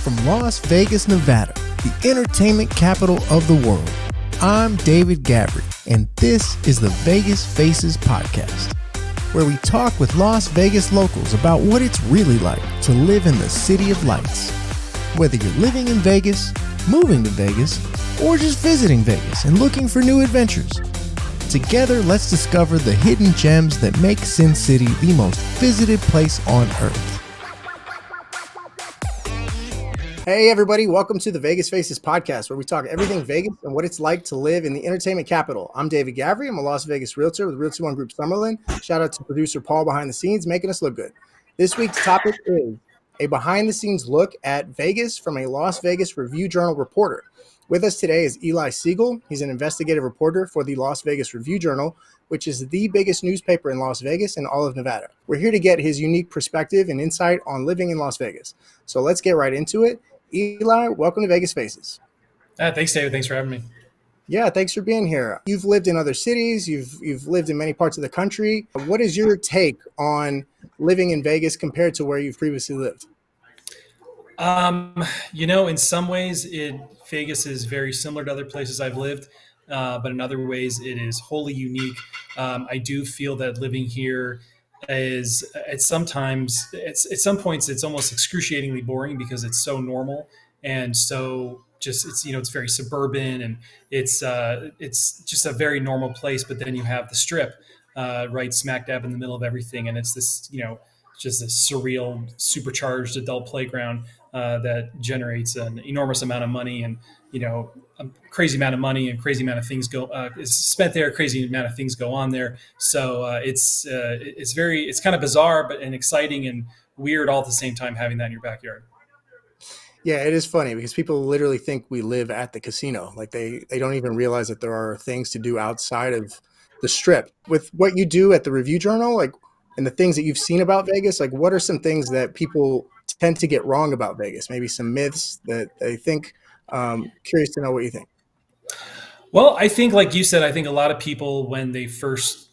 From Las Vegas, Nevada, the entertainment capital of the world, I'm David Gabbry, and this is the Vegas Faces podcast, where we talk with Las Vegas locals about what it's really like to live in the City of Lights. Whether you're living in Vegas, moving to Vegas, or just visiting Vegas and looking for new adventures, together let's discover the hidden gems that make Sin City the most visited place on earth. Hey everybody, welcome to the Vegas Faces podcast, where we talk everything Vegas and what it's like to live in the entertainment capital. I'm David Gavrey. I'm a Las Vegas realtor with Realty One Group Summerlin. Shout out to producer Paul behind the scenes, making us look good. This week's topic is a behind the scenes look at Vegas from a Las Vegas Review Journal reporter. With us today is Eli Segall. He's an investigative reporter for the Las Vegas Review Journal, which is the biggest newspaper in Las Vegas and all of Nevada. We're here to get his unique perspective and insight on living in Las Vegas. So let's get right into it. Eli, welcome to Vegas Faces. Thanks, David. Thanks for having me. Yeah, thanks for being here. You've lived in other cities. You've lived in many parts of the country. What is your take on living in Vegas compared to where you've previously lived? In some ways, Vegas is very similar to other places I've lived, but in other ways, it is wholly unique. I do feel that living here is at some points it's almost excruciatingly boring because it's so normal and so it's very suburban and it's just a very normal place. But then you have the Strip right smack dab in the middle of everything, and it's this just this surreal supercharged adult playground that generates an enormous amount of money and a crazy amount of money and crazy amount of things is spent there. Crazy amount of things go on there. So it's kind of bizarre, and exciting and weird all at the same time, having that in your backyard. Yeah, it is funny because people literally think we live at the casino. Like they don't even realize that there are things to do outside of the Strip. With what you do at the Review Journal, and the things that you've seen about Vegas, what are some things that people tend to get wrong about Vegas? Maybe some myths that they think. Curious to know what you think. Well, I think, like you said, I think a lot of people, when they first,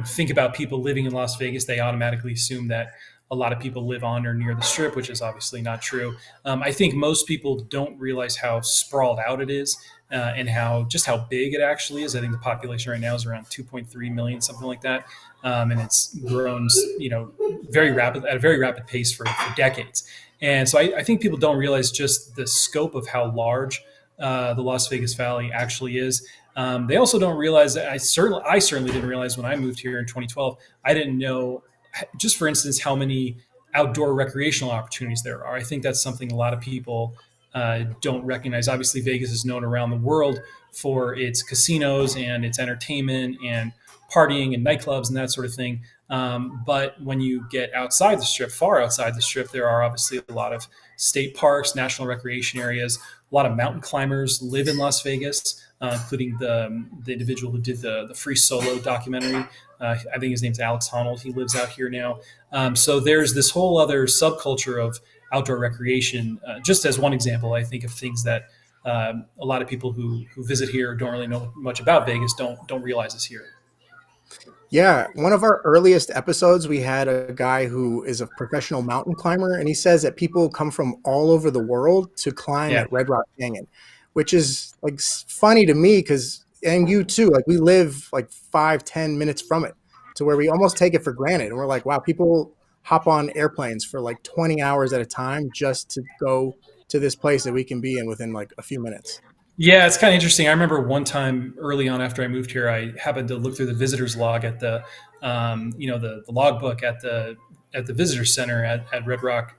think about people living in Las Vegas, they automatically assume that a lot of people live on or near the Strip, which is obviously not true. I think most people don't realize how sprawled out it is and how big it actually is. I think the population right now is around 2.3 million, something like that. And it's grown, at a very rapid pace for decades. And so I think people don't realize just the scope of how large the Las Vegas Valley actually is. They also don't realize that I certainly didn't realize when I moved here in 2012. I didn't know, just for instance, how many outdoor recreational opportunities there are. I think that's something a lot of people don't recognize. Obviously, Vegas is known around the world for its casinos and its entertainment and partying and nightclubs and that sort of thing. But when you get outside the Strip, far outside the Strip, there are obviously a lot of state parks, national recreation areas. A lot of mountain climbers live in Las Vegas, including the individual who did the Free Solo documentary. I think his name's Alex Honnold. He lives out here now. So there's this whole other subculture of outdoor recreation. Just as one example, I think of things that a lot of people who visit here don't really know much about Vegas don't realize is here. Yeah, one of our earliest episodes, we had a guy who is a professional mountain climber, and he says that people come from all over the world to climb at Red Rock Canyon, which is funny to me and you too, we live 5-10 minutes from it, to where we almost take it for granted. And we're like, wow, people hop on airplanes for 20 hours at a time just to go to this place that we can be in within a few minutes. Yeah, it's kind of interesting. I remember one time early on after I moved here, I happened to look through the visitors log at the logbook at the visitor center at Red Rock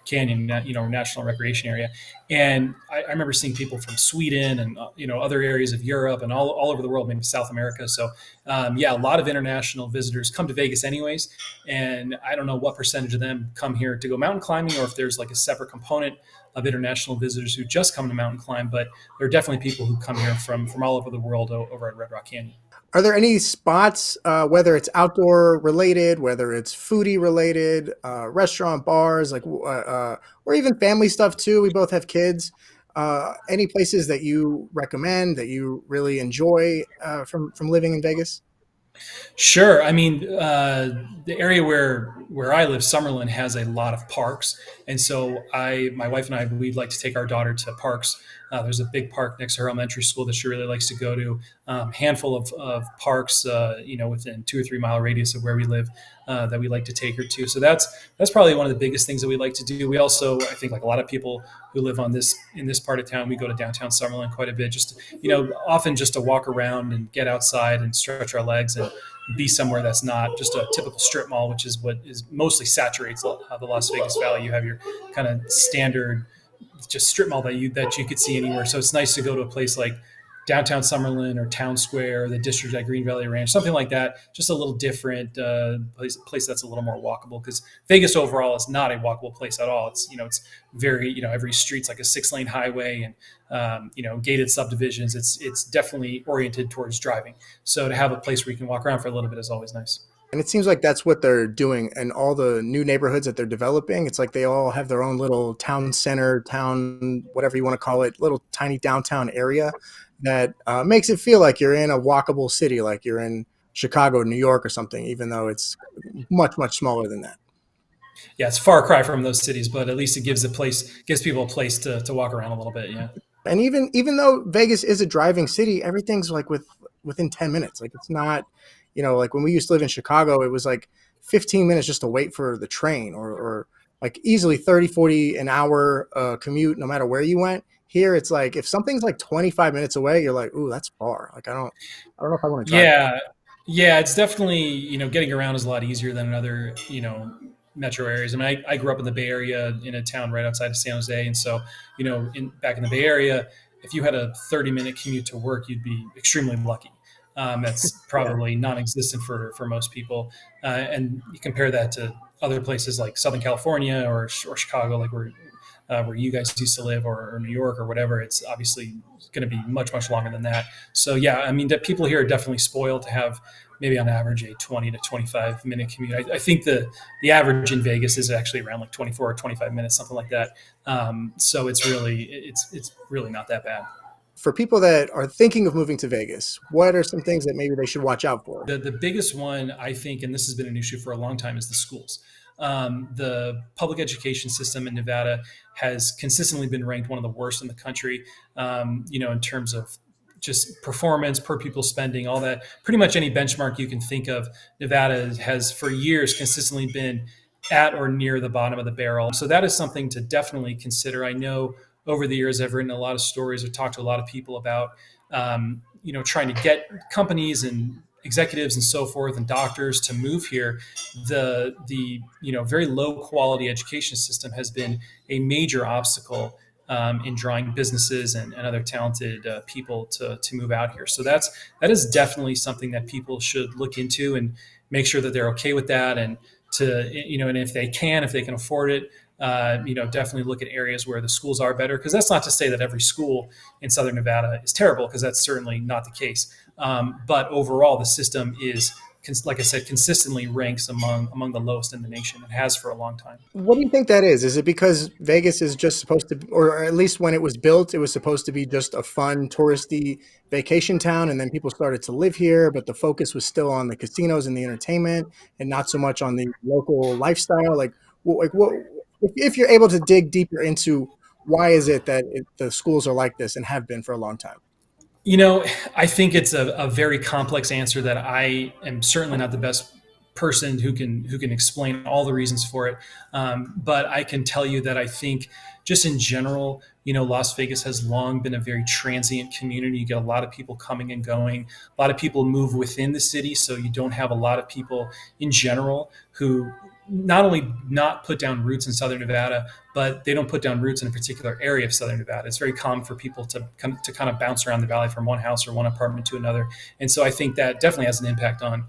Canyon, National Recreation Area. And I remember seeing people from Sweden and, other areas of Europe and all over the world, maybe South America. So, a lot of international visitors come to Vegas anyways. And I don't know what percentage of them come here to go mountain climbing, or if there's a separate component of international visitors who just come to mountain climb. But there are definitely people who come here from all over the world over at Red Rock Canyon. Are there any spots, whether it's outdoor related, whether it's foodie related, restaurant, bars, or even family stuff too? We both have kids. Any places that you recommend that you really enjoy from living in Vegas? Sure. I mean, the area where I live, Summerlin, has a lot of parks, and so my wife and I, we'd like to take our daughter to parks. There's a big park next to her elementary school that she really likes to go to. Handful of parks, within 2 or 3 mile radius of where we live, that we like to take her to. So that's probably one of the biggest things that we like to do. We also, I think, like a lot of people who live on this in this part of town, we go to downtown Summerlin quite a bit, just often just to walk around and get outside and stretch our legs and be somewhere that's not just a typical strip mall, which is what is mostly saturates the Las Vegas Valley. You have your kind of standard just strip mall that you could see anywhere. So it's nice to go to a place like downtown Summerlin or Town Square or the district at Green Valley Ranch, something like that. Just a little different place that's a little more walkable, because Vegas overall is not a walkable place at all. It's very, every street's like a 6-lane highway, and gated subdivisions. It's definitely oriented towards driving. So to have a place where you can walk around for a little bit is always nice. And it seems like that's what they're doing. And all the new neighborhoods that they're developing, it's like they all have their own little town center, town, whatever you want to call it, little tiny downtown area that makes it feel like you're in a walkable city, like you're in Chicago, New York, or something, even though it's much, much smaller than that. Yeah, it's a far cry from those cities, but at least it gives people a place to walk around a little bit. Yeah. And even though Vegas is a driving city, everything's like within 10 minutes. Like it's not, like when we used to live in Chicago, it was like 15 minutes just to wait for the train, or like easily 30, 40 an hour commute, no matter where you went. Here, it's like if something's like 25 minutes away, you're like, ooh, that's far. Like I don't know if I want to drive. Yeah, yeah, it's definitely, getting around is a lot easier than in other, metro areas. I mean, I grew up in the Bay Area in a town right outside of San Jose, and so, back in the Bay Area, if you had a 30-minute commute to work, you'd be extremely lucky. That's Yeah. probably non-existent for most people, and you compare that to other places like Southern California or Chicago, like where you guys used to live, or New York or whatever. It's obviously going to be much, much longer than that. So yeah, I mean, that people here are definitely spoiled to have maybe on average a 20 to 25-minute commute. I think the average in Vegas is actually around like 24 or 25 minutes, something like that. So it's really not that bad. For people that are thinking of moving to Vegas, what are some things that maybe they should watch out for? The biggest one, I think, and this has been an issue for a long time, is the schools. The public education system in Nevada has consistently been ranked one of the worst in the country, in terms of just performance, per pupil spending, all that. Pretty much any benchmark you can think of, Nevada has for years consistently been at or near the bottom of the barrel. So that is something to definitely consider. I know over the years I've written a lot of stories or talked to a lot of people about, trying to get companies and executives and so forth and doctors to move here. The very low quality education system has been a major obstacle, in drawing businesses and other talented people to move out here. So that is definitely something that people should look into and make sure that they're okay with that, and and if they can afford it, definitely look at areas where the schools are better. Because that's not to say that every school in Southern Nevada is terrible, because that's certainly not the case. But overall, the system is, like I said, consistently ranks among the lowest in the nation, and has for a long time. What do you think that is? Is it because Vegas is just supposed to, or at least when it was built, it was supposed to be just a fun touristy vacation town, and then people started to live here, but the focus was still on the casinos and the entertainment, and not so much on the local lifestyle? What if you're able to dig deeper into why is it that the schools are like this and have been for a long time? You know, I think it's a very complex answer that I am certainly not the best person who can explain all the reasons for it. But I can tell you that I think, just in general, Las Vegas has long been a very transient community. You get a lot of people coming and going. A lot of people move within the city, so you don't have a lot of people in general who not only not put down roots in Southern Nevada, but they don't put down roots in a particular area of Southern Nevada. It's very common for people to kind of bounce around the valley from one house or one apartment to another. And so I think that definitely has an impact on,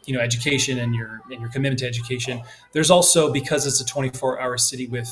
education and your commitment to education. There's also, because it's a 24-hour city with,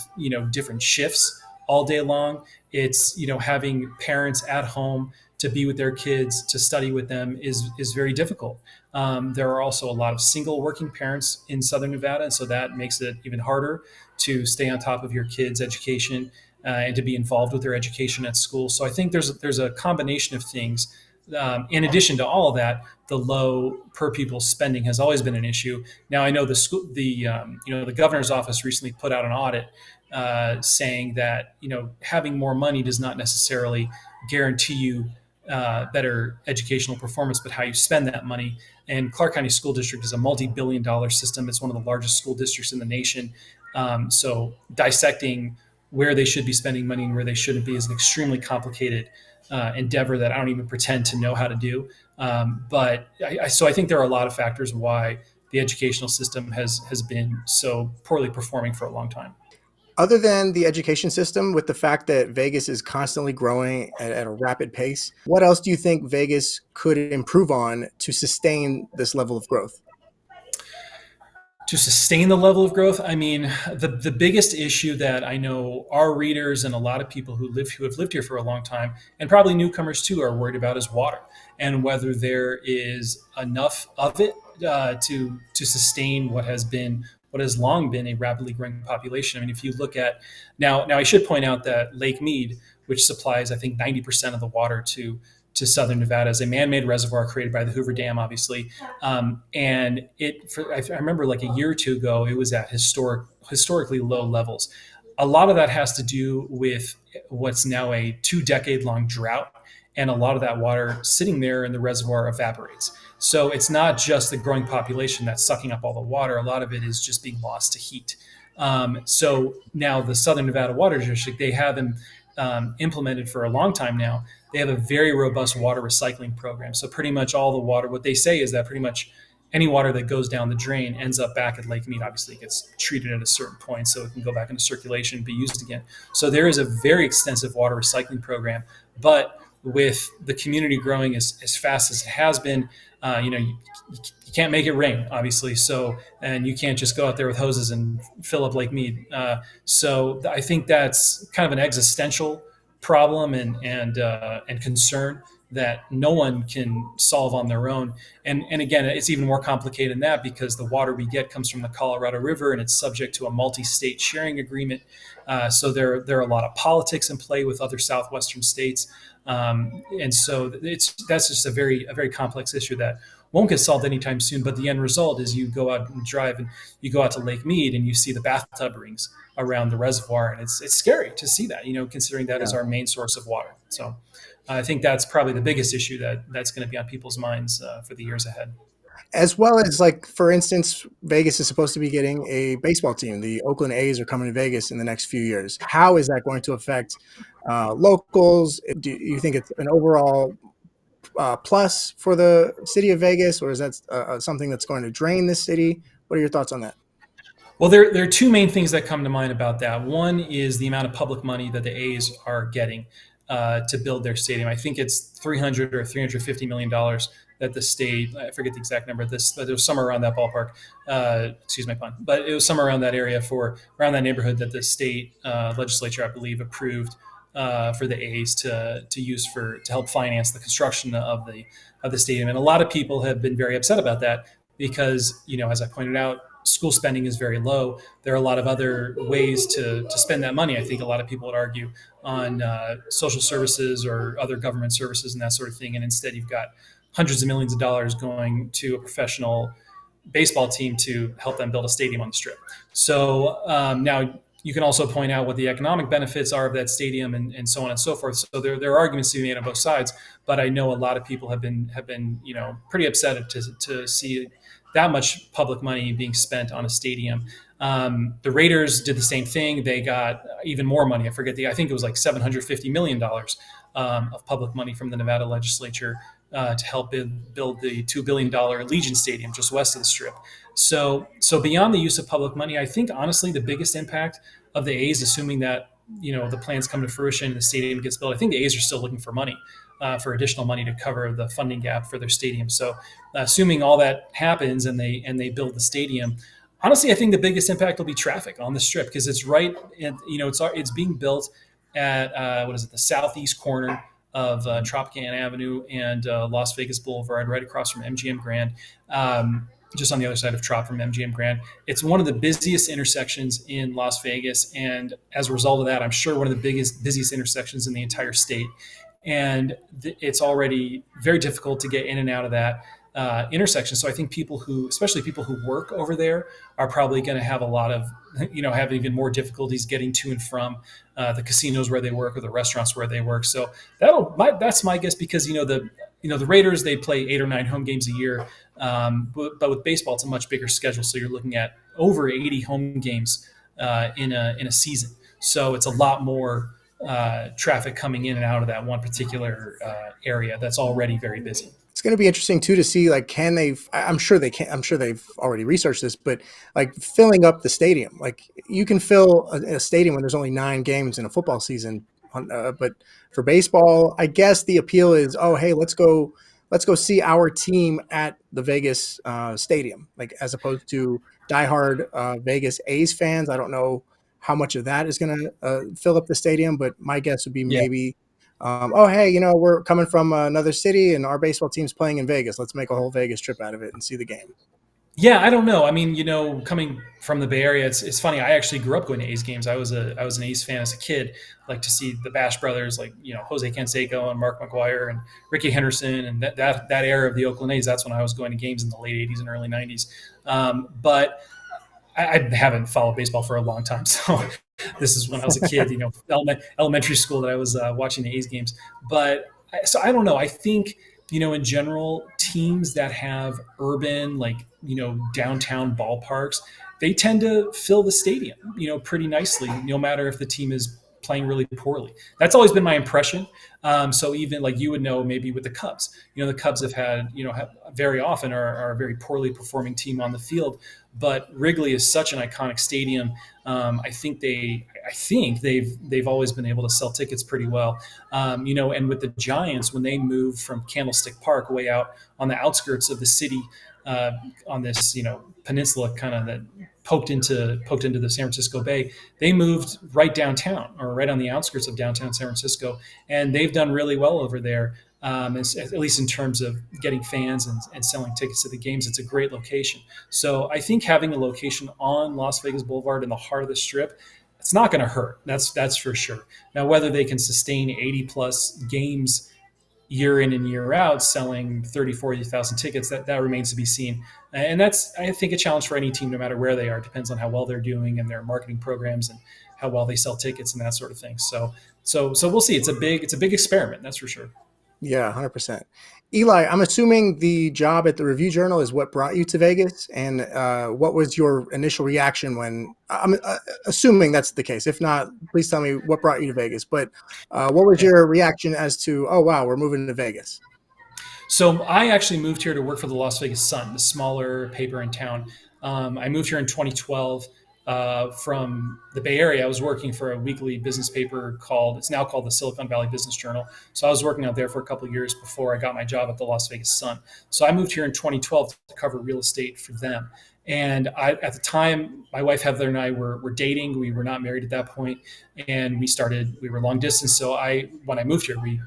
different shifts all day long, it's, having parents at home to be with their kids, to study with them is very difficult. There are also a lot of single working parents in Southern Nevada, and so that makes it even harder to stay on top of your kids' education, and to be involved with their education at school. So I think there's a combination of things In addition to all of that, the low per pupil spending has always been an issue. Now I know the governor's office recently put out an audit saying that having more money does not necessarily guarantee you better educational performance, but how you spend that money. And Clark County School District is a multi-billion-dollar system. It's one of the largest school districts in the nation. So dissecting where they should be spending money and where they shouldn't be is an extremely complicated endeavor that I don't even pretend to know how to do. So I think there are a lot of factors why the educational system has been so poorly performing for a long time. Other than the education system, with the fact that Vegas is constantly growing at a rapid pace, what else do you think Vegas could improve on to sustain this level of growth? To sustain the level of growth, I mean, the biggest issue that I know our readers and a lot of people who have lived here for a long time, and probably newcomers too, are worried about is water, and whether there is enough of it to sustain what has long been a rapidly growing population. I mean, if you look at now I should point out that Lake Mead, which supplies I think 90% of the water to southern Nevada, is a man-made reservoir created by the Hoover Dam, obviously. I remember like a year or two ago, it was at historically low levels. A lot of that has to do with what's now a 2-decade-long drought, and a lot of that water sitting there in the reservoir evaporates. So it's not just the growing population that's sucking up all the water. A lot of it is just being lost to heat. So now the Southern Nevada Water District, they have implemented for a long time now. They have a very robust water recycling program. So pretty much all the water, what they say is that pretty much any water that goes down the drain ends up back at Lake Mead. Obviously, it gets treated at a certain point so it can go back into circulation and be used again. So there is a very extensive water recycling program. But with the community growing as fast as it has been, you can't make it rain, obviously. So, and you can't just go out there with hoses and fill up Lake Mead. So I think that's kind of an existential problem and concern that no one can solve on their own. And again, it's even more complicated than that because the water we get comes from the Colorado River and it's subject to a multi-state sharing agreement. So there are a lot of politics in play with other southwestern states. And so that's just a very complex issue that won't get solved anytime soon. But the end result is you go out and drive and you go out to Lake Mead and you see the bathtub rings around the reservoir. And it's scary to see that, considering that is our main source of water. So I think that's probably the biggest issue that's going to be on people's minds for the years ahead. As well as, like, for instance, Vegas is supposed to be getting a baseball team. The Oakland A's are coming to Vegas in the next few years. How is that going to affect locals? Do you think it's an overall plus for the city of Vegas, or is that something that's going to drain the city? What are your thoughts on that? Well, there are two main things that come to mind about that. One is the amount of public money that the A's are getting to build their stadium. I think it's $300 or $350 million that the state, I forget the exact number of this, but it was somewhere around that ballpark. Excuse my pun, but it was somewhere around that area around that neighborhood that the state legislature, I believe, approved for the A's to use to help finance the construction of the stadium. And a lot of people have been very upset about that because, as I pointed out, school spending is very low. There are a lot of other ways to spend that money. I think a lot of people would argue on social services or other government services and that sort of thing. And instead you've got hundreds of millions of dollars going to a professional baseball team to help them build a stadium on the Strip. So now you can also point out what the economic benefits are of that stadium and so on and so forth. So there are arguments to be made on both sides, but I know a lot of people have been pretty upset to see that much public money being spent on a stadium. The Raiders did the same thing. They got even more money. I think it was like $750 million of public money from the Nevada legislature to help build the $2 billion Legion Stadium just west of the Strip. So beyond the use of public money, I think honestly the biggest impact of the A's, assuming that the plans come to fruition and the stadium gets built, I think the A's are still looking for money. For additional money to cover the funding gap for their stadium. So assuming all that happens and they build the stadium, honestly, I think the biggest impact will be traffic on the Strip because it's right, it's being built at, the southeast corner of Tropicana Avenue and Las Vegas Boulevard, right across from MGM Grand, just on the other side of Trop from MGM Grand. It's one of the busiest intersections in Las Vegas. And as a result of that, I'm sure one of the busiest intersections in the entire state. and it's already very difficult to get in and out of that intersection. So I think people who, especially people who work over there, are probably going to have a lot of, have even more difficulties getting to and from the casinos where they work or the restaurants where they work. So that's my guess, because the Raiders, they play 8 or 9 home games a year, but with baseball it's a much bigger schedule. So you're looking at over 80 home games in a season. So it's a lot more traffic coming in and out of that one particular area that's already very busy. It's going to be interesting too to see, like, can they? I'm sure they can. I'm sure they've already researched this, but like filling up the stadium, like you can fill a stadium when there's only 9 games in a football season. But for baseball, I guess the appeal is, oh, hey, let's go see our team at the Vegas stadium, like as opposed to diehard Vegas A's fans. I don't know how much of that is going to fill up the stadium, but my guess would be Yeah. maybe oh, hey, we're coming from another city and our baseball team's playing in Vegas. Let's make a whole Vegas trip out of it and see the game. Yeah, I don't know. I mean, coming from the Bay Area, it's funny. I actually grew up going to A's games. I was an A's fan as a kid. Like to see the Bash brothers, like Jose Canseco and Mark McGuire and Ricky Henderson, and that era of the Oakland A's. That's when I was going to games in the late '80s and early '90s. But I haven't followed baseball for a long time, so this is when I was a kid, elementary school, that I was watching the A's games. But so I don't know. I think in general, teams that have urban, like downtown ballparks, they tend to fill the stadium, pretty nicely, no matter if the team is playing really poorly. That's always been my impression. So even like you would know, maybe with the Cubs, the Cubs have had, very often are a very poorly performing team on the field, but Wrigley is such an iconic stadium. I think they've always been able to sell tickets pretty well. And with the Giants, when they moved from Candlestick Park way out on the outskirts of the city, on this peninsula kind of that poked into the San Francisco Bay, they moved right downtown, or right on the outskirts of downtown San Francisco, and they've done really well over there. At least in terms of getting fans and selling tickets to the games, it's a great location. So I think having a location on Las Vegas Boulevard in the heart of the Strip, it's not going to hurt. That's for sure. Now, whether they can sustain 80 plus games year in and year out, selling 30, 40,000 tickets, that remains to be seen. And that's, I think, a challenge for any team, no matter where they are. It depends on how well they're doing and their marketing programs and how well they sell tickets and that sort of thing. So we'll see. It's a big experiment. That's for sure. Yeah, 100%. Eli, I'm assuming the job at the Review Journal is what brought you to Vegas. And what was your initial reaction when, I'm assuming that's the case. If not, please tell me what brought you to Vegas. But what was your reaction as to, oh, wow, we're moving to Vegas? So I actually moved here to work for the Las Vegas Sun, the smaller paper in town. I moved here in 2012 from the Bay Area. I was working for a weekly business paper it's now called the Silicon Valley Business Journal. So I was working out there for a couple of years before I got my job at the Las Vegas Sun. So I moved here in 2012 to cover real estate for them. And at the time, my wife Heather and I were dating. We were not married at that point, and we were long distance. So when I moved here, we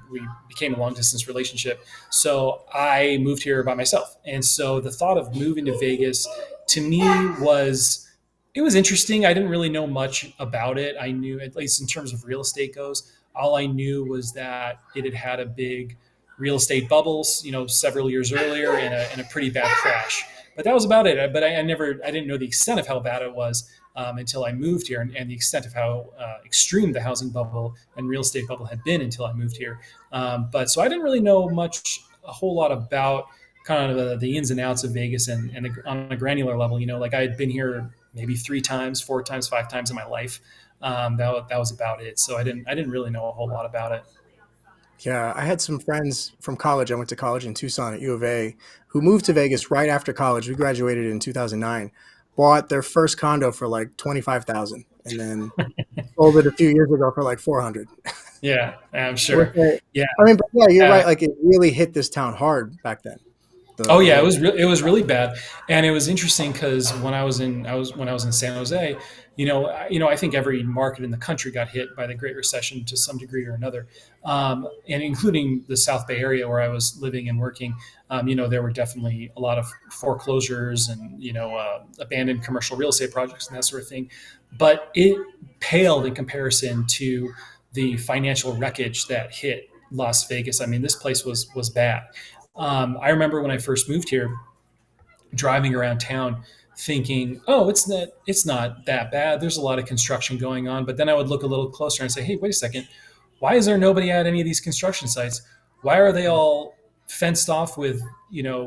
became a long distance relationship. So I moved here by myself. And so the thought of moving to Vegas to me it was interesting. I didn't really know much about it. I knew, at least in terms of real estate goes, all I knew was that it had had a big real estate bubbles, several years earlier, and a pretty bad crash. But that was about it. But I didn't know the extent of how bad it was until I moved here, and the extent of how extreme the housing bubble and real estate bubble had been until I moved here. But so I didn't really know a whole lot about kind of the ins and outs of Vegas and on a granular level. Like I had been here maybe 3 times, 4 times, 5 times in my life. That was about it. So I didn't really know a whole lot about it. Yeah, I had some friends from college. I went to college in Tucson at U of A who moved to Vegas right after college. We graduated in 2009, bought their first condo for like 25,000 and then sold it a few years ago for like 400. Yeah, I'm sure. Yeah. I mean, but yeah, you're right. Like it really hit this town hard back then. Oh yeah, it was really bad, and it was interesting because when I was in San Jose, I think every market in the country got hit by the Great Recession to some degree or another, and including the South Bay area where I was living and working. There were definitely a lot of foreclosures and abandoned commercial real estate projects and that sort of thing, but it paled in comparison to the financial wreckage that hit Las Vegas. I mean, this place was bad. I remember when I first moved here, driving around town, thinking, "Oh, it's not that bad. There's a lot of construction going on." But then I would look a little closer and say, "Hey, wait a second. Why is there nobody at any of these construction sites? Why are they all fenced off with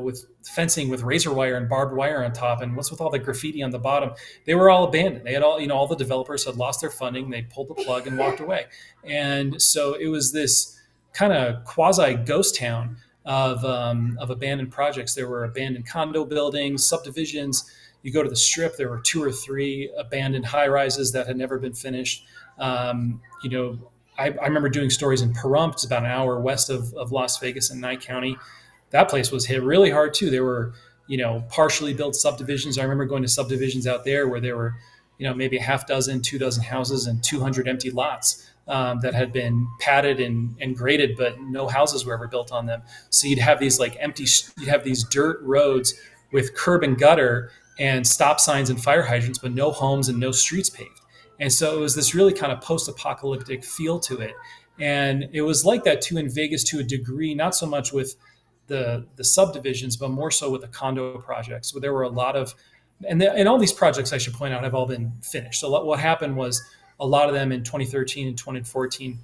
with fencing with razor wire and barbed wire on top? And what's with all the graffiti on the bottom?" They were all abandoned. They had all the developers had lost their funding. They pulled the plug and walked away. And so it was this kind of quasi ghost town of abandoned projects. There were abandoned condo buildings, subdivisions. You go to the strip, there were two or three abandoned high rises that had never been finished. I remember doing stories in Pahrump, it's about an hour west of Las Vegas in Nye County. That place was hit really hard too. There were, partially built subdivisions. I remember going to subdivisions out there where there were, maybe a half dozen, 2 dozen houses and 200 empty lots that had been padded and graded, but no houses were ever built on them. So you'd have these you'd have these dirt roads with curb and gutter and stop signs and fire hydrants, but no homes and no streets paved. And so it was this really kind of post-apocalyptic feel to it. And it was like that too in Vegas to a degree, not so much with the subdivisions, but more so with the condo projects, where there were a lot of, and all these projects I should point out have all been finished. So what happened was a lot of them in 2013 and 2014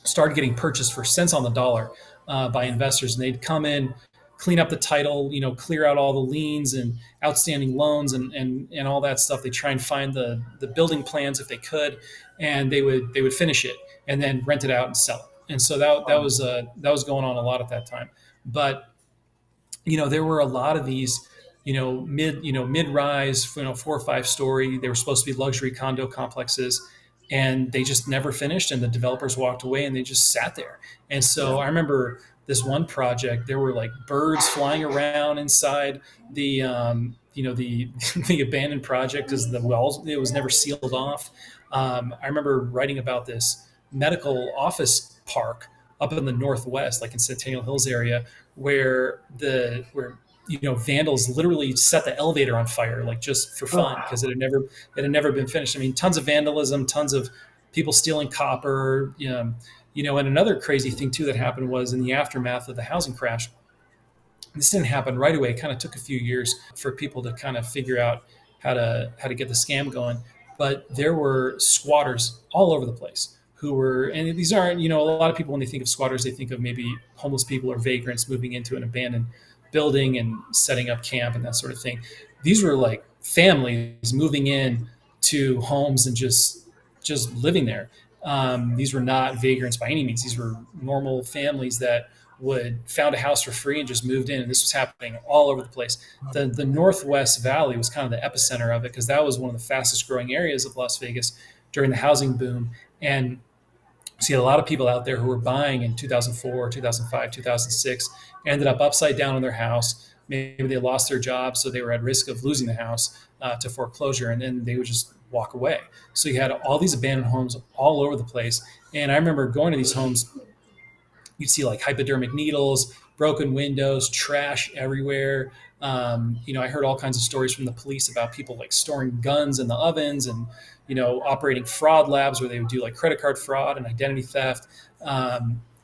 started getting purchased for cents on the dollar by investors, and they'd come in, clean up the title, clear out all the liens and outstanding loans and all that stuff. They try and find the building plans if they could, and they would finish it and then rent it out and sell it. And so that was going on a lot at that time. But there were a lot of these mid-rise, 4 or 5 story. They were supposed to be luxury condo complexes, and they just never finished. And the developers walked away, and they just sat there. And so I remember this one project. There were like birds flying around inside the the abandoned project because the walls, it was never sealed off. I remember writing about this medical office park up in the northwest, like in Centennial Hills area, where vandals literally set the elevator on fire, like just for fun, because it had never been finished. I mean, tons of vandalism, tons of people stealing copper. And another crazy thing too that happened was in the aftermath of the housing crash. This didn't happen right away. It kind of took a few years for people to kind of figure out how to get the scam going. But there were squatters all over the place who were, and these aren't, a lot of people, when they think of squatters, they think of maybe homeless people or vagrants moving into an abandoned building and setting up camp and that sort of thing. These were like families moving in to homes and just living there. These were not vagrants by any means. These were normal families that would found a house for free and just moved in. And this was happening all over the place. The Northwest Valley was kind of the epicenter of it because that was one of the fastest growing areas of Las Vegas during the housing boom. And see a lot of people out there who were buying in 2004, 2005, 2006, ended up upside down on their house. Maybe they lost their job, so they were at risk of losing the house to foreclosure, and then they would just walk away. So you had all these abandoned homes all over the place. And I remember going to these homes, you'd see like hypodermic needles, broken windows, trash everywhere. I heard all kinds of stories from the police about people like storing guns in the ovens and, operating fraud labs where they would do like credit card fraud and identity theft,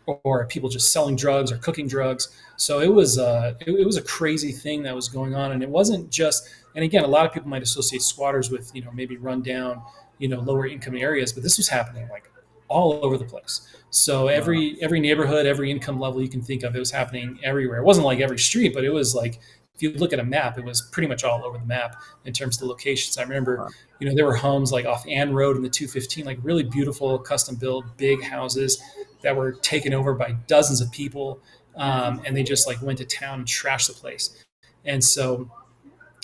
or people just selling drugs or cooking drugs. So it was a crazy thing that was going on. And it wasn't just, and again, a lot of people might associate squatters with, maybe run down, lower income areas, but this was happening like all over the place. So every neighborhood, every income level you can think of, it was happening everywhere. It wasn't like every street, but it was like, if you look at a map, it was pretty much all over the map in terms of the locations. I remember, there were homes like off Ann Road in the 215, like really beautiful, custom built, big houses that were taken over by dozens of people. And they just like went to town and trashed the place. And so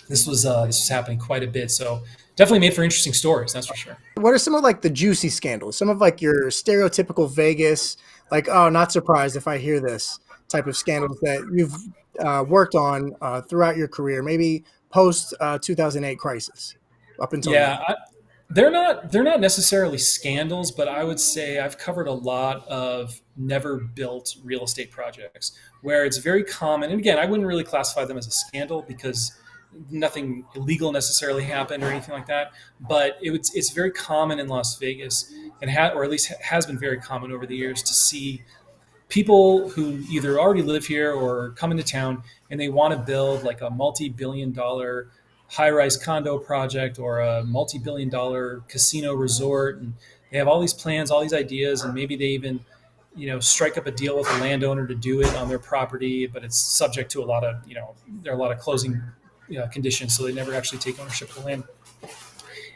this was happening quite a bit. So definitely made for interesting stories, that's for sure. What are some of like the juicy scandals? Some of like your stereotypical Vegas, like, oh, not surprised if I hear this type of scandals that you've worked on throughout your career, maybe post 2008 crisis up until now. They're not necessarily scandals, but I would say I've covered a lot of never built real estate projects where it's very common. And again, I wouldn't really classify them as a scandal because nothing illegal necessarily happened or anything like that. But it's very common in Las Vegas, or at least has been very common over the years, to see people who either already live here or come into town and they want to build like a multi-billion-dollar high-rise condo project or a multi-billion-dollar casino resort, and they have all these plans, all these ideas, and maybe they even strike up a deal with a landowner to do it on their property, but it's subject to a lot of there are a lot of closing conditions, so they never actually take ownership of the land.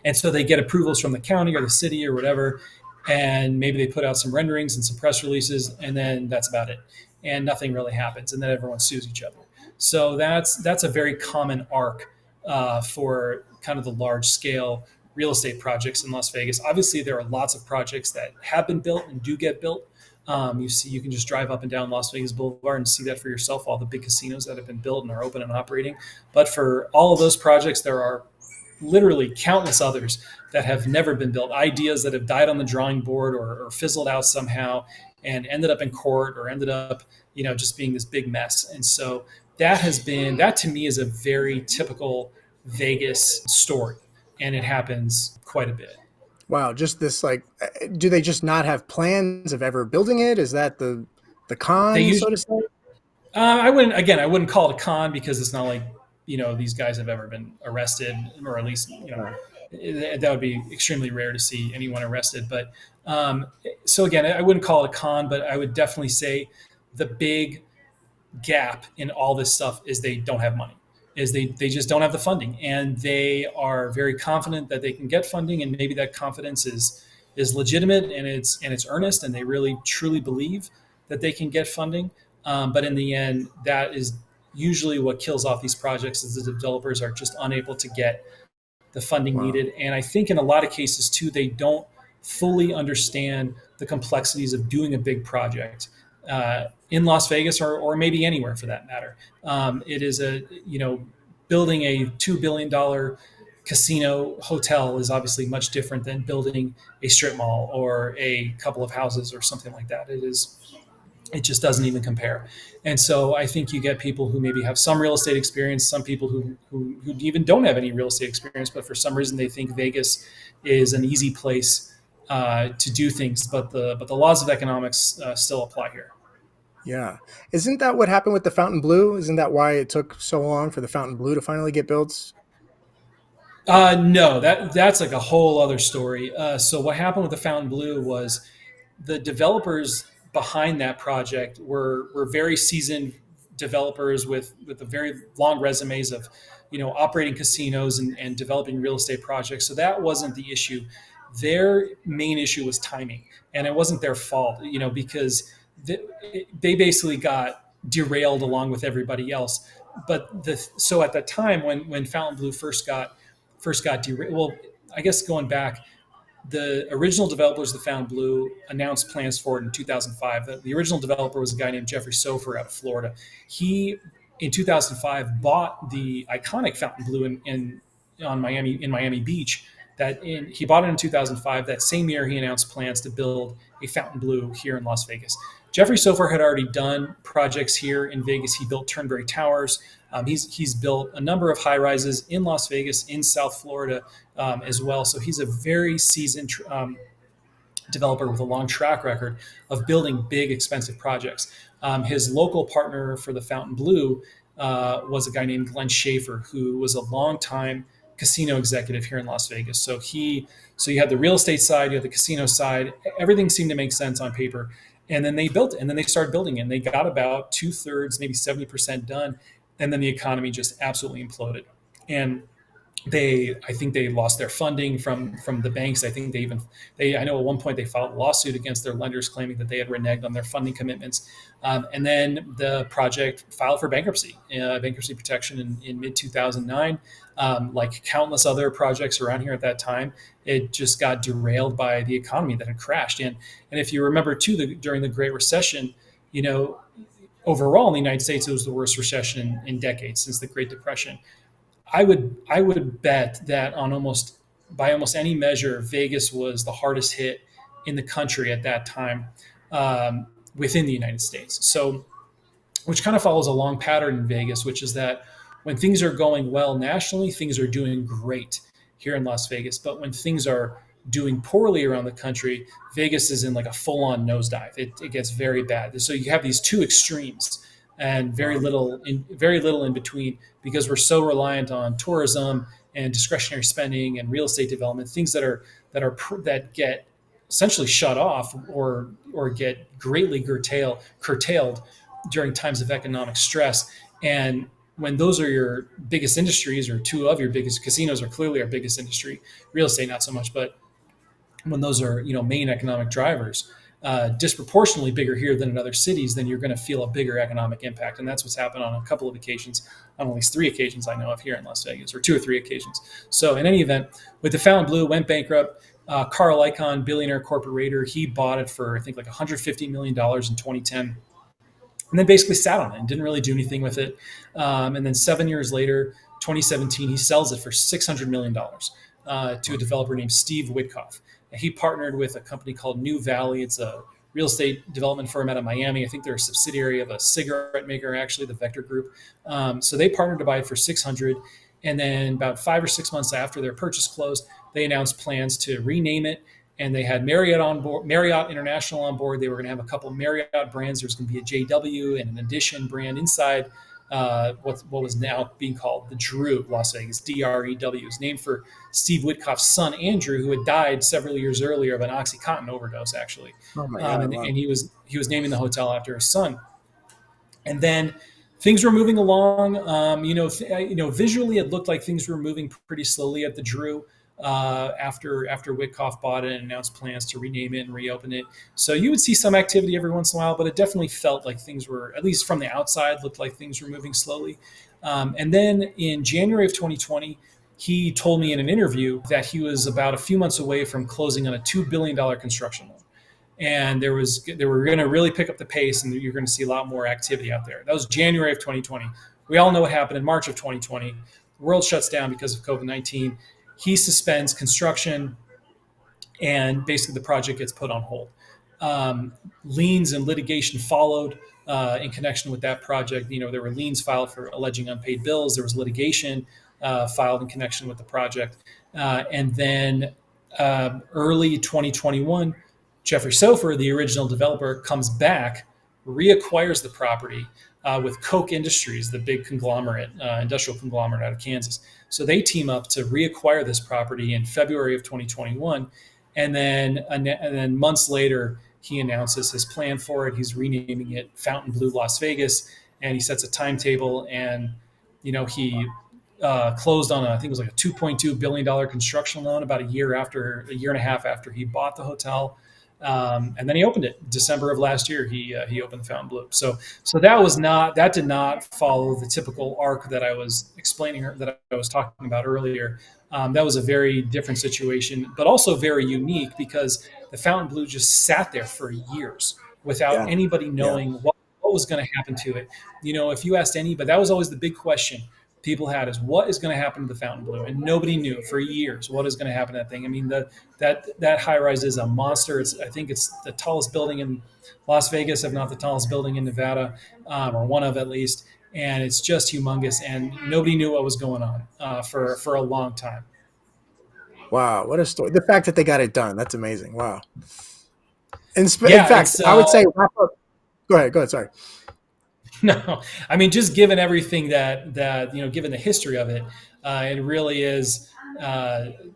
And so they get approvals from the county or the city or whatever, and maybe they put out some renderings and some press releases, and then that's about it. And nothing really happens, and then everyone sues each other. So that's a very common arc for kind of the large scale real estate projects in Las Vegas. Obviously, there are lots of projects that have been built and do get built. You can just drive up and down Las Vegas Boulevard and see that for yourself, all the big casinos that have been built and are open and operating. But for all of those projects, there are literally countless others that have never been built, ideas that have died on the drawing board or fizzled out somehow and ended up in court or ended up, just being this big mess. And so that to me is a very typical Vegas story. And it happens quite a bit. Wow, just this like, do they just not have plans of ever building it? Is that the They con, so usually, to say? I wouldn't call it a con because it's not like, these guys have ever been arrested, or at least, Uh, that would be extremely rare to see anyone arrested. But so again, I wouldn't call it a con, but I would definitely say the big gap in all this stuff is they don't have money, is they just don't have the funding, and they are very confident that they can get funding, and maybe that confidence is legitimate and it's earnest, and they really truly believe that they can get funding. But in the end, that is usually what kills off these projects, is the developers are just unable to get the funding wow. needed. And I think in a lot of cases too, they don't fully understand the complexities of doing a big project in Las Vegas, or maybe anywhere for that matter. It is building a $2 billion casino hotel is obviously much different than building a strip mall or a couple of houses or something like that. It just doesn't even compare. And so I think you get people who maybe have some real estate experience, some people who even don't have any real estate experience, but for some reason they think Vegas is an easy place to do things. But the laws of economics still apply here. Yeah. Isn't that what happened with the Fountain Isn't that why it took so long for the Fountain to finally get built? No, that's like a whole other story. So what happened with the Fountain Blue was the developers behind that project were very seasoned developers with a very long resumes of operating casinos and developing real estate projects. So that wasn't the issue. Their main issue was timing, and it wasn't their fault, because they basically got derailed along with everybody else. But so at the time when Fountain Blue first got derailed, well, I guess going back, the original developers of the Found Blue announced plans for it in 2005. The original developer was a guy named Jeffrey Sofer out of Florida. He, in 2005, bought the iconic Fountain Blue in Miami Beach. He bought it in 2005. That same year, he announced plans to build a Fountain Blue here in Las Vegas. Jeffrey Sofer had already done projects here in Vegas. He built Turnberry Towers. He's built a number of high rises in Las Vegas, in South Florida as well. So he's a very seasoned developer with a long track record of building big, expensive projects. His local partner for the Fountain Blue was a guy named Glenn Schaefer, who was a longtime casino executive here in Las Vegas. So you had the real estate side, you had the casino side. Everything seemed to make sense on paper. And then they built it, and then they started building it, and they got about 2/3, maybe 70% done. And then the economy just absolutely imploded. And I think they lost their funding from the banks. I think I know at one point they filed a lawsuit against their lenders claiming that they had reneged on their funding commitments. And then the project filed for bankruptcy protection in mid 2009. Like countless other projects around here at that time, it just got derailed by the economy that had crashed. And if you remember too, during the Great Recession, you know, overall in the United States, it was the worst recession in decades since the Great Depression. I would bet that by almost any measure, Vegas was the hardest hit in the country at that time within the United States. So, which kind of follows a long pattern in Vegas, which is that when things are going well nationally, things are doing great here in Las Vegas. But when things are doing poorly around the country, Vegas is in like a full-on nosedive. It gets very bad. So you have these two extremes and Wow. very little in between because we're so reliant on tourism and discretionary spending and real estate development, things that get essentially shut off or get greatly curtailed during times of economic stress. And when those are your biggest industries, or two of your biggest casinos are clearly our biggest industry, real estate not so much, but when those are main economic drivers, disproportionately bigger here than in other cities, then you're going to feel a bigger economic impact. And that's what's happened on a couple of occasions, on at least three occasions I know of here in Las Vegas, or two or three occasions. So in any event, with the Fountainbleu went bankrupt. Carl Icahn, billionaire corporate raider, he bought it for I think like $150 million in 2010, and then basically sat on it and didn't really do anything with it. And then 7 years later, 2017, he sells it for $600 million to a developer named Steve Witkoff. He partnered with a company called New Valley. It's a real estate development firm out of Miami. I think they're a subsidiary of a cigarette maker, actually, the Vector Group. So they partnered to buy it for 600. And then about 5 or 6 months after their purchase closed, they announced plans to rename it, and they had Marriott on board, Marriott International on board. They were going to have a couple of Marriott brands. There's going to be a JW and an Edition brand inside what was now being called the Drew Las Vegas, DREW. Is named for Steve Witkoff's son, Andrew, who had died several years earlier of an OxyContin overdose, actually. Oh my Um, God. and, Wow. and he was naming the hotel after his son. And then things were moving along. Visually, it looked like things were moving pretty slowly at the Drew after Witkoff bought it and announced plans to rename it and reopen it. So you would see some activity every once in a while, but it definitely felt like things were, at least from the outside, looked like things were moving slowly. And then in January of 2020, he told me in an interview that he was about a few months away from closing on a $2 billion construction loan, and they were going to really pick up the pace, and you're going to see a lot more activity out there. That was January of 2020. We all know what happened in March of 2020. The world shuts down because of COVID-19. He suspends construction, and basically the project gets put on hold. Liens and litigation followed in connection with that project. There were liens filed for alleging unpaid bills. There was litigation filed in connection with the project, and then early 2021, Jeffrey Sofer, the original developer, comes back, reacquires the property with Koch Industries, the big conglomerate, industrial conglomerate out of Kansas. So they team up to reacquire this property in February of 2021, and then months later, he announces his plan for it. He's renaming it Fountainbleu Las Vegas, and he sets a timetable. And he closed on I think it was like a $2.2 billion construction loan about a year and a half after he bought the hotel. And then he opened it December of last year. He opened the Fountainbleu. So that did not follow the typical arc that I was explaining, that I was talking about earlier. That was a very different situation, but also very unique because the Fountainbleu just sat there for years without Yeah. anybody Yeah. knowing what was going to happen to it. If you asked anybody, that was always the big question people had, is what is going to happen to the Fountainbleu, and nobody knew for years what is going to happen to that thing. I mean, that high rise is a monster. I think it's the tallest building in Las Vegas, if not the tallest building in Nevada, or one of at least. And it's just humongous, and nobody knew what was going on for a long time. Wow. What a story. The fact that they got it done. That's amazing. Wow. In Yeah, fact, it's I would say wrap up. Go ahead. Go ahead. Sorry. no, I mean, just given everything given the history of it, it really is.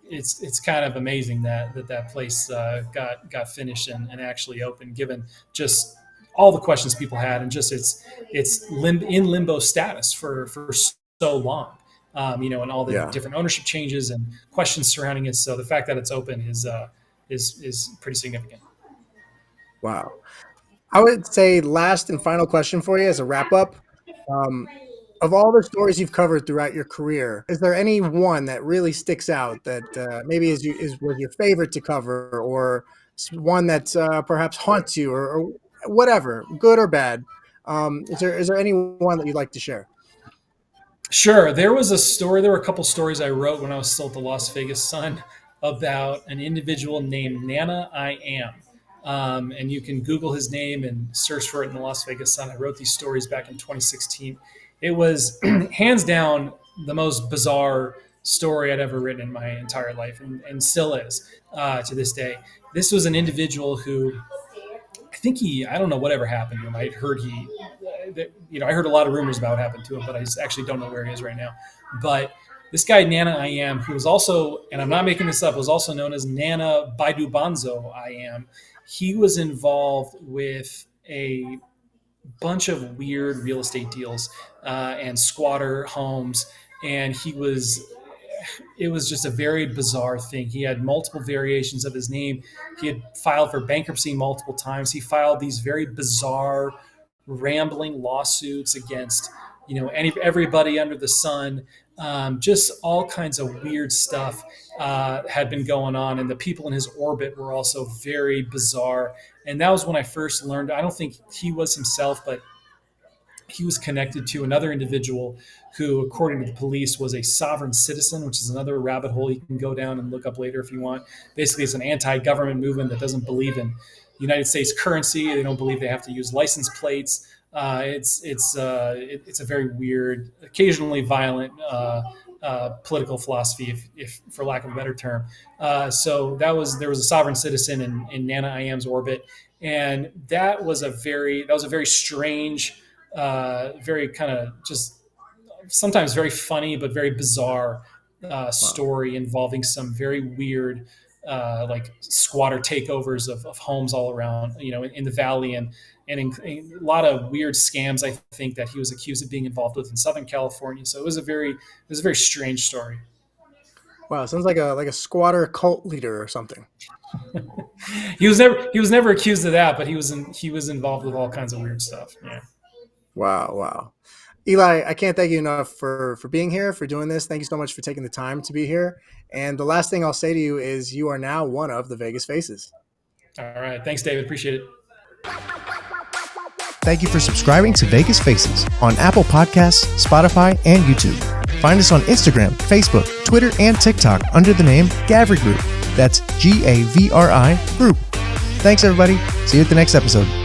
It's kind of amazing that place got finished and actually opened, given just all the questions people had, and just in limbo status for so long. And all the Yeah. different ownership changes and questions surrounding it. So the fact that it's open is pretty significant. Wow. I would say last and final question for you as a wrap up. Um, of all the stories you've covered throughout your career, is there any one that really sticks out that maybe was your favorite to cover, or one that perhaps haunts you, or whatever, good or bad? Is there any one that you'd like to share? Sure. There were a couple stories I wrote when I was still at the Las Vegas Sun about an individual named Nana I Am. And you can Google his name and search for it in the Las Vegas Sun. I wrote these stories back in 2016. It was hands down the most bizarre story I'd ever written in my entire life, and still is to this day. This was an individual who I think I don't know whatever happened to him. I heard I heard a lot of rumors about what happened to him, but I just actually don't know where he is right now. But this guy, Nana I Am, who was also, and I'm not making this up, was also known as Nana Baidu Banzo I Am. He was involved with a bunch of weird real estate deals and squatter homes. And it was just a very bizarre thing. He had multiple variations of his name. He had filed for bankruptcy multiple times. He filed these very bizarre, rambling lawsuits against, everybody under the sun. Just all kinds of weird stuff had been going on, and the people in his orbit were also very bizarre. And that was when I first learned. I don't think he was himself, but he was connected to another individual who, according to the police, was a sovereign citizen, which is another rabbit hole you can go down and look up later if you want. Basically, it's an anti-government movement that doesn't believe in United States currency. They don't believe they have to use license plates. It's a very weird, occasionally violent political philosophy, if for lack of a better term. So there was a sovereign citizen in Nana I Am's orbit, and that was a very strange, very kind of just sometimes very funny but very bizarre story involving some very weird like squatter takeovers of homes all around, in the valley, and a lot of weird scams, I think, that he was accused of being involved with in Southern California. So it was a very strange story. Wow, sounds like a squatter cult leader or something. He was never accused of that, but he was involved with all kinds of weird stuff. Yeah. Wow. Eli, I can't thank you enough for being here, for doing this. Thank you so much for taking the time to be here. And the last thing I'll say to you is you are now one of the Vegas Faces. All right. Thanks, David. Appreciate it. Thank you for subscribing to Vegas Faces on Apple Podcasts, Spotify, and YouTube. Find us on Instagram, Facebook, Twitter, and TikTok under the name Gavri Group. That's Gavri Group. Thanks, everybody. See you at the next episode.